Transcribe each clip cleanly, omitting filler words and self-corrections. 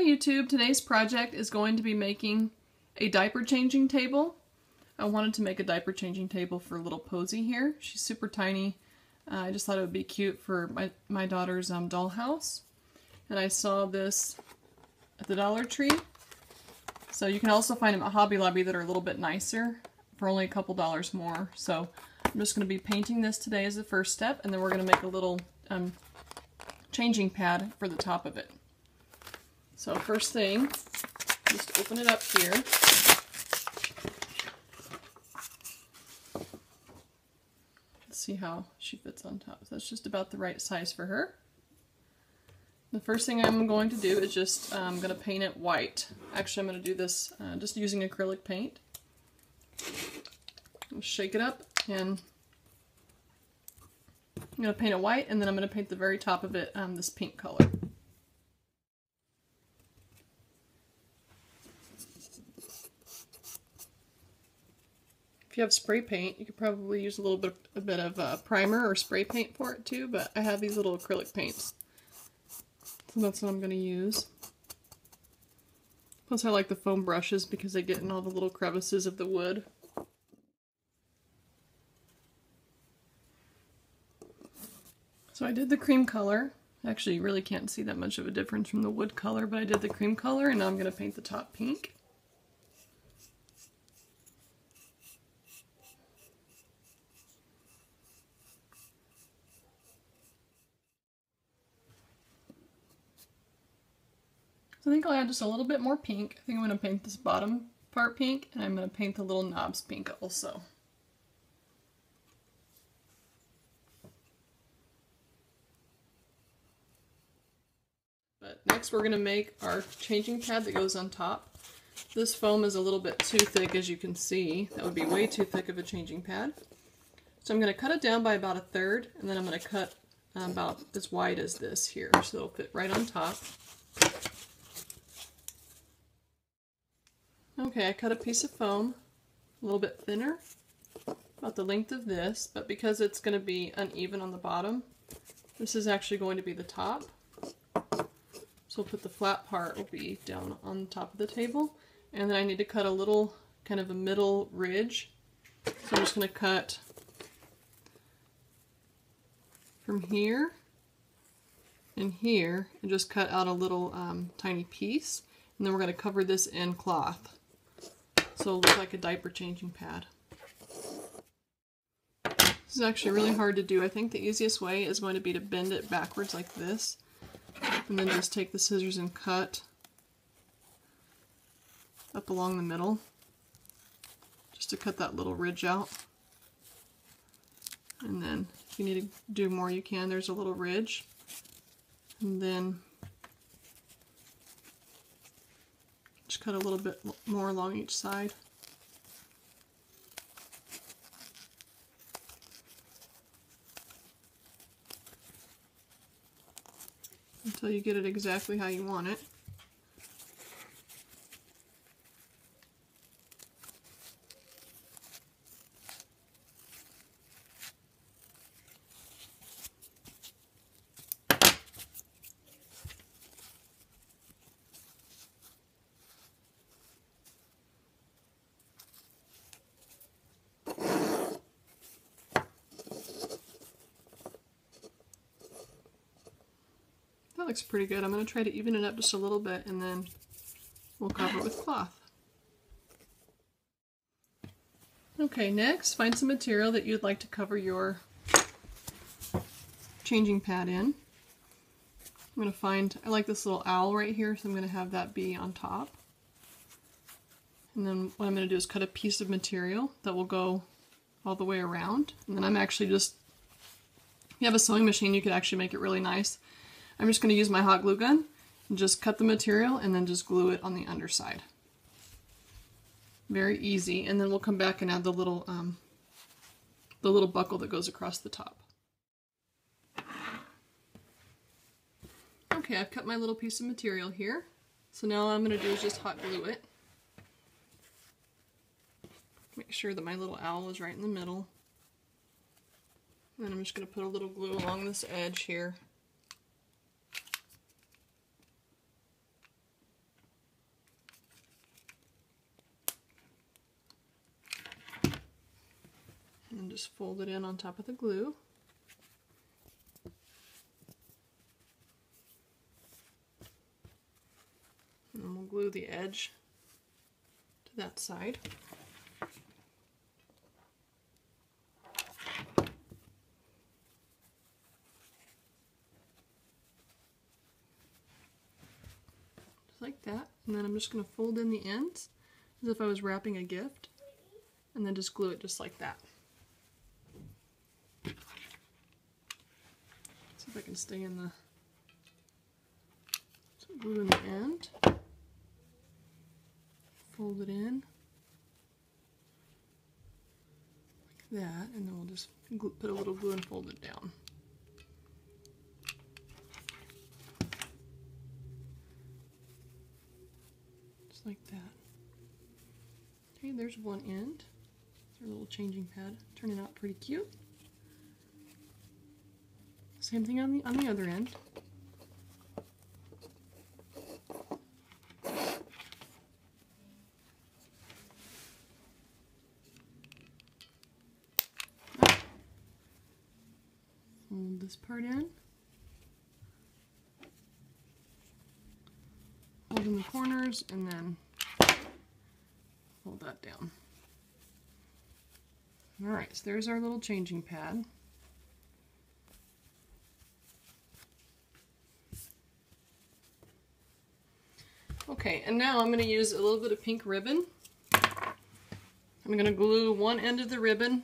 Hi YouTube, today's project is going to be making a diaper changing table. I wanted to make a diaper changing table for little Posy here. She's super tiny. I just thought it would be cute for my daughter's dollhouse. And I saw this at the Dollar Tree. So you can also find them at Hobby Lobby that are a little bit nicer for only a couple dollars more. So I'm just going to be painting this today as the first step, and then we're going to make a little changing pad for the top of it. So first thing, just open it up here. Let's see how she fits on top. So that's just about the right size for her. The first thing I'm going to do is just, I'm going to paint it white. Actually, I'm going to do this just using acrylic paint. I'll shake it up, and I'm going to paint it white, and then I'm going to paint the very top of it this pink color. If you have spray paint, you could probably use a bit of primer or spray paint for it too, but I have these little acrylic paints. So that's what I'm going to use. Plus I like the foam brushes because they get in all the little crevices of the wood. So I did the cream color. Actually, you really can't see that much of a difference from the wood color, but I did the cream color, and now I'm going to paint the top pink. So I think I'll add just a little bit more pink. I think I'm going to paint this bottom part pink, and I'm going to paint the little knobs pink also. But next we're going to make our changing pad that goes on top. This foam is a little bit too thick, as you can see. That would be way too thick of a changing pad. So I'm going to cut it down by about 1/3, and then I'm going to cut about as wide as this here, so it'll fit right on top. Okay, I cut a piece of foam, a little bit thinner, about the length of this, but because it's going to be uneven on the bottom, this is actually going to be the top. So we'll put the flat part will be down on top of the table, and then I need to cut a little, kind of a middle ridge. So I'm just going to cut from here and here, and just cut out a little tiny piece, and then we're going to cover this in cloth. So it'll look like a diaper changing pad. This is actually really hard to do. I think the easiest way is going to be to bend it backwards like this, and then just take the scissors and cut up along the middle, just to cut that little ridge out. And then if you need to do more, you can. There's a little ridge. And then just cut a little bit more along each side. Until you get it exactly how you want it. That looks pretty good. I'm going to try to even it up just a little bit, and then we'll cover it with cloth. Okay, next, find some material that you'd like to cover your changing pad in. I'm going to find, I like this little owl right here, so I'm going to have that be on top. And then what I'm going to do is cut a piece of material that will go all the way around. And then I'm actually just, if you have a sewing machine, you could actually make it really nice. I'm just going to use my hot glue gun and just cut the material and then just glue it on the underside. Very easy. And then we'll come back and add the little buckle that goes across the top. Okay, I've cut my little piece of material here. So now all I'm going to do is just hot glue it. Make sure that my little owl is right in the middle. And then I'm just going to put a little glue along this edge here. just fold it in on top of the glue. And we'll glue the edge to that side. Just like that. And then I'm just going to fold in the ends as if I was wrapping a gift. And then just glue it just like that. See if I can stay in the... So glue in the end. Fold it in. Like that. And then we'll just put a little glue and fold it down. Just like that. Okay, there's one end. Our little changing pad, turning out pretty cute. Same thing on the other end. Fold this part in. Fold in the corners and then fold that down. Alright, so there's our little changing pad. Okay, and now I'm going to use a little bit of pink ribbon. I'm going to glue one end of the ribbon.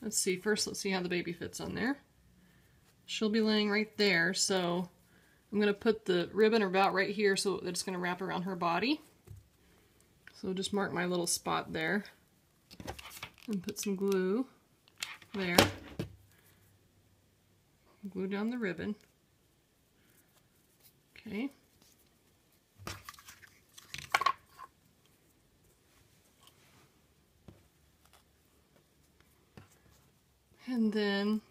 Let's see, first let's see how the baby fits on there. She'll be laying right there, so I'm going to put the ribbon about right here so that it's going to wrap around her body. So just mark my little spot there. And put some glue there. Glue down the ribbon. Okay. And then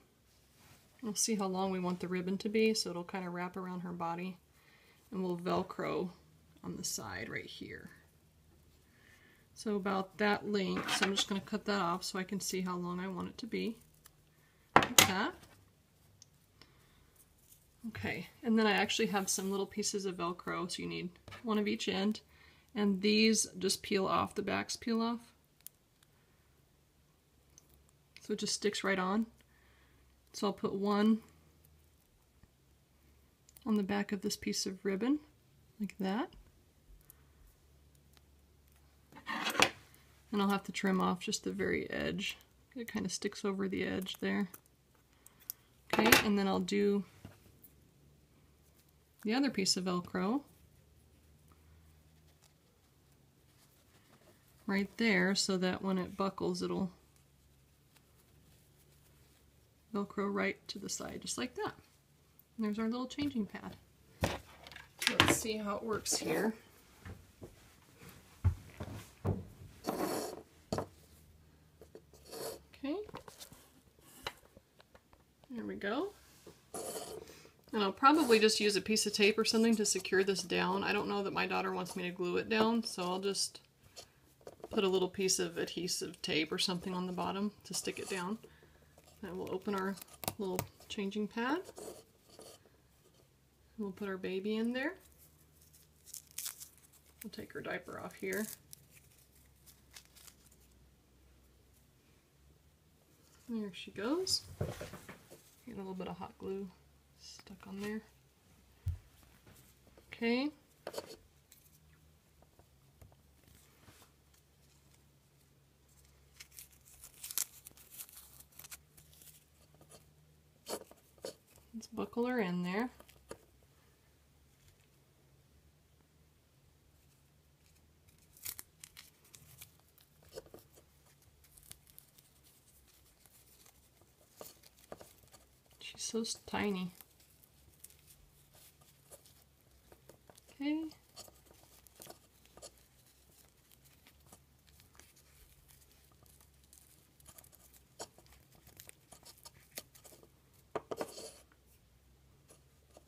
we'll see how long we want the ribbon to be, so it'll kind of wrap around her body. And we'll Velcro on the side right here. So about that length, so I'm just going to cut that off so I can see how long I want it to be. Like that. Okay, and then I actually have some little pieces of Velcro, so you need one of each end. And these just peel off, the backs peel off. So it just sticks right on. So I'll put one on the back of this piece of ribbon, like that. And I'll have to trim off just the very edge. It kind of sticks over the edge there. Okay, and then I'll do the other piece of Velcro right there so that when it buckles it'll Velcro right to the side, just like that. And there's our little changing pad. So let's see how it works here. Okay, there we go. And I'll probably just use a piece of tape or something to secure this down. I don't know that my daughter wants me to glue it down, so I'll just put a little piece of adhesive tape or something on the bottom to stick it down. And we'll open our little changing pad. We'll put our baby in there. We'll take her diaper off here. There she goes. Get a little bit of hot glue stuck on there. Okay. Let's buckle her in there. She's so tiny. Okay.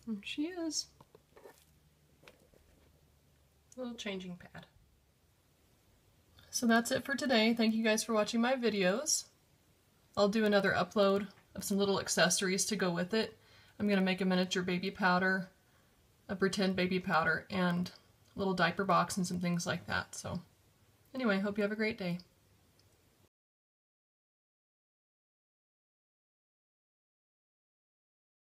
And she is. Little changing pad. So that's it for today. Thank you guys for watching my videos. I'll do another upload of some little accessories to go with it. I'm going to make a miniature baby powder, a pretend baby powder, and a little diaper box and some things like that. So anyway, hope you have a great day.